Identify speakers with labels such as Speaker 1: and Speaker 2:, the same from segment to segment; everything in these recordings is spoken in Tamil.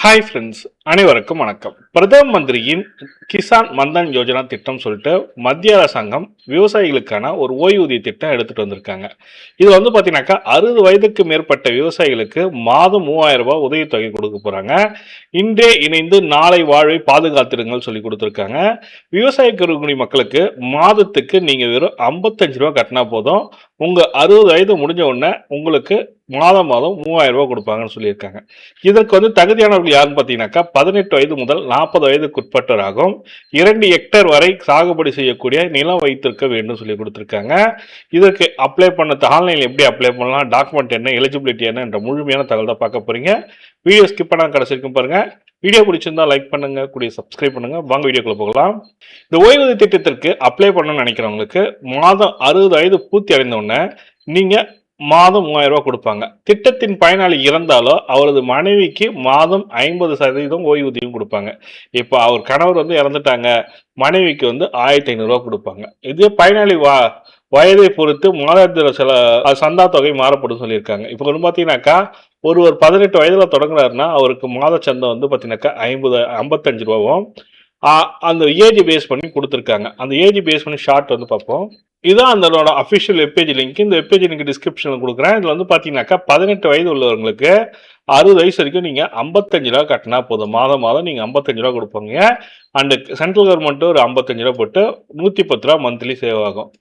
Speaker 1: ஹாய் ஃப்ரெண்ட்ஸ், அனைவருக்கும் வணக்கம். பிரதம மந்திரியின் கிசான் மன்தன் யோஜனா திட்டம் சொல்லிட்டு மத்திய அரசாங்கம் விவசாயிகளுக்கான ஒரு ஓய்வூதிய திட்டம் எடுத்துட்டு வந்திருக்காங்க. இது பார்த்தீங்கன்னாக்கா 60 வயதுக்கு மேற்பட்ட விவசாயிகளுக்கு மாதம் 3000 ரூபாய் உதவித்தொகை கொடுக்க போறாங்க. இன்றே இணைந்து நாளை வாழ்வை பாதுகாத்திருங்கள் சொல்லி கொடுத்துருக்காங்க. விவசாய குறுங்குடி மக்களுக்கு மாதத்துக்கு நீங்க வெறும் 55 ரூபாய் கட்டினா போதும். உங்க 60 வயது முடிஞ்ச உடனே உங்களுக்கு மாதம் 3000 ரூபாய் கொடுப்பாங்கன்னு சொல்லியிருக்காங்க. இதற்கு தகுதியானவர்கள் யாருன்னு பார்த்தீங்கன்னாக்கா 18 வயது முதல் 40 வயதுக்குட்பட்டவராகும் 2 ஹெக்டேர் வரை சாகுபடி செய்யக்கூடிய நிலம் வைத்திருக்க வேண்டும் சொல்லி கொடுத்துருக்காங்க. இதற்கு அப்ளை பண்ண ஆன்லைனில் எப்படி அப்ளை பண்ணலாம், டாக்குமெண்ட் என்ன, எலிஜிபிலிட்டி என்ன என்ற முழுமையான தகவல் தான் பார்க்க போறீங்க. வீடியோ ஸ்கிப் பண்ணால் கடைசிக்கும் பாருங்க. வீடியோ பிடிச்சிருந்தா லைக் பண்ணுங்க, கூடிய சப்ஸ்கிரைப் பண்ணுங்க. வாங்க வீடியோக்குள்ள போகலாம். இந்த ஓய்வூதிய திட்டத்திற்கு அப்ளை பண்ணணும்னு நினைக்கிறவங்களுக்கு மாதம் 60 வயது பூர்த்தி அடைந்த உடனே நீங்க மாதம் 3000 ரூபாய் கொடுப்பாங்க. திட்டத்தின் பயனாளி இறந்தாலோ அவரது மனைவிக்கு மாதம் 50% ஓய்வூதியம் கொடுப்பாங்க. இப்போ அவர் கணவர் இறந்துட்டாங்க, மனைவிக்கு 1500 ரூபாய் கொடுப்பாங்க. இதே பயனாளி வயதை பொறுத்து மாதாந்திர சந்தா தொகை மாறப்படும் சொல்லியிருக்காங்க. இப்போ பார்த்தீங்கன்னாக்கா ஒருவர் 18 வயதுல தொடங்குறாருன்னா அவருக்கு மாத சந்தா பார்த்தீங்கன்னாக்கா 55 ரூபாவும் அந்த ஏஜ் பேஸ் பண்ணி கொடுத்துருக்காங்க. அந்த ஏஜ் பேஸ் பண்ணி ஷார்ட் பார்ப்போம். இதுதான் அதனோட அஃபிஷியல் வெப்பேஜ் லிங்க். இந்த வெப்பேஜ் லிங்க் டிஸ்கிரிப்ஷனில் கொடுக்குறேன். இதில் பார்த்தீங்கன்னாக்கா 18 வயது உள்ளவங்களுக்கு 60 வயசு வரைக்கும் நீங்கள் 55 ரூபா கட்டினா போதும். மாதம் நீங்கள் 55 ரூபா கொடுப்பாங்க. அண்டு சென்ட்ரல் கவர்மெண்ட் ஒரு 55 ரூபா போட்டு 110 ரூபா மந்த்லி சேவ் ஆகும்.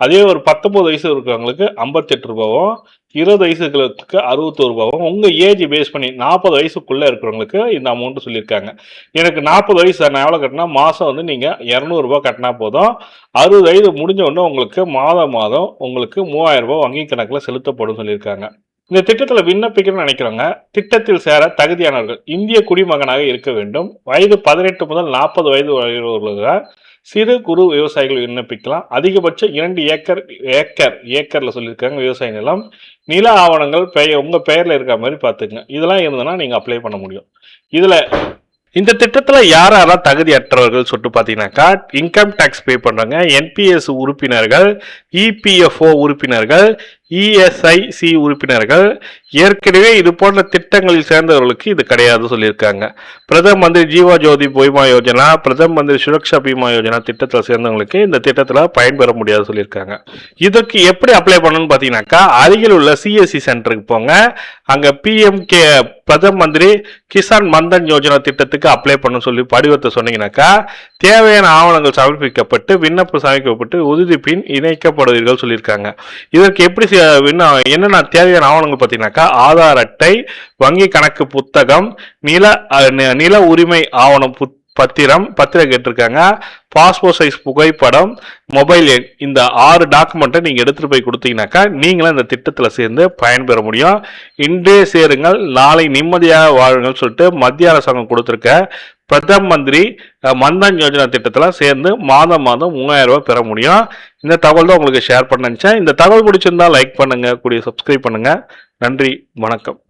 Speaker 1: அதே ஒரு 19 வயசு இருக்கிறவங்களுக்கு 58 ரூபாவும், 20 வயசுகளுக்கு 61 ரூபாவும், உங்கள் ஏஜ் பேஸ் பண்ணி 40 வயசுக்குள்ளே இருக்கிறவங்களுக்கு இந்த அமௌண்ட்டு சொல்லியிருக்காங்க. எனக்கு 40 வயசு நான் எவ்வளோ கட்டினா மாதம் நீங்கள் 200 ரூபா கட்டினா போதும். 60 வயது முடிஞ்ச உடனே உங்களுக்கு மாதம் உங்களுக்கு 3000 ரூபாய் வங்கி கணக்கில் செலுத்தப்படும் சொல்லியிருக்காங்க. இந்த திட்டத்தில் விண்ணப்பிக்கணும்னு நினைக்கிறவங்க திட்டத்தில் சேர தகுதியானவர்கள் இந்திய குடிமகனாக இருக்க வேண்டும். வயது 18 முதல் 40 வயது வரை சிறு குறு விவசாயிகள் விண்ணப்பிக்கலாம். அதிகபட்சம் 2 ஏக்கர்ல சொல்லியிருக்காங்க விவசாய நிலம். நில ஆவணங்கள் உங்க பெயர்ல இருக்க மாதிரி பார்த்துங்க. இதெல்லாம் இருந்ததுன்னா நீங்க அப்ளை பண்ண முடியும். இந்த திட்டத்தில் யாரெல்லாம் தகுதியற்றவர்கள் சொல்லிட்டு பார்த்தீங்கன்னாக்கா இன்கம் டேக்ஸ் பே பண்ணுறாங்க, என்பிஎஸ் உறுப்பினர்கள், இபிஎஃப்ஓ உறுப்பினர்கள், இஎஸ்ஐசி உறுப்பினர்கள். ஏற்கனவே இது போன்ற திட்டங்களில் சேர்ந்தவர்களுக்கு இது கிடையாது சொல்லியிருக்காங்க. பிரதம மந்திரி ஜீவா ஜோதி பீமா யோஜனா, பிரதம மந்திரி சுரக்ஷா பீமா யோஜனா திட்டத்தில் சேர்ந்தவங்களுக்கு இந்த திட்டத்தில் பயன்பெற முடியாது சொல்லியிருக்காங்க. இதற்கு எப்படி அப்ளை பண்ணணும்னு பார்த்தீங்கன்னாக்கா அருகில் உள்ள சிஎஸ்சி சென்டருக்கு போங்க. அங்கே பிஎம்கே பிரதம மந்திரி கிசான் மன்தன் யோஜனா திட்டத்துக்கு அப்ளை பண்ண சொல்லி படிவத்தை சொன்னீங்கன்னாக்கா தேவையான ஆவணங்கள் சமர்ப்பிக்கப்பட்டு விண்ணப்பம் சமர்ப்பிக்கப்பட்டு உறுதிப்பின் இணைக்கப்படுவீர்கள் சொல்லியிருக்காங்க. இதற்கு எப்படி என்னென்ன தேவையான ஆவணங்கள் பார்த்தீங்கன்னாக்கா ஆதார் அட்டை, வங்கி கணக்கு புத்தகம், நில உரிமை ஆவணம் பத்திரம் கேட்டிருக்காங்க, பாஸ்போர்ட் சைஸ் புகைப்படம், மொபைல் எண். இந்த 6 டாக்குமெண்ட்டை நீங்கள் எடுத்துகிட்டு போய் கொடுத்தீங்கன்னாக்கா நீங்களும் இந்த திட்டத்தில் சேர்ந்து பயன்பெற முடியும். இன்றே சேருங்கள், நாளை நிம்மதியாக வாழுங்கள் சொல்லிட்டு மத்திய அரசாங்கம் கொடுத்துருக்க பிரதம மந்திரி மன்தன் யோஜனா திட்டத்தில் சேர்ந்து மாதம் 3000 ரூபாய் பெற முடியும். இந்த தகவல் தான் உங்களுக்கு ஷேர் பண்ண நினச்சேன். இந்த தகவல் பிடிச்சிருந்தா லைக் பண்ணுங்க, கூடிய சப்ஸ்கிரைப் பண்ணுங்க. நன்றி, வணக்கம்.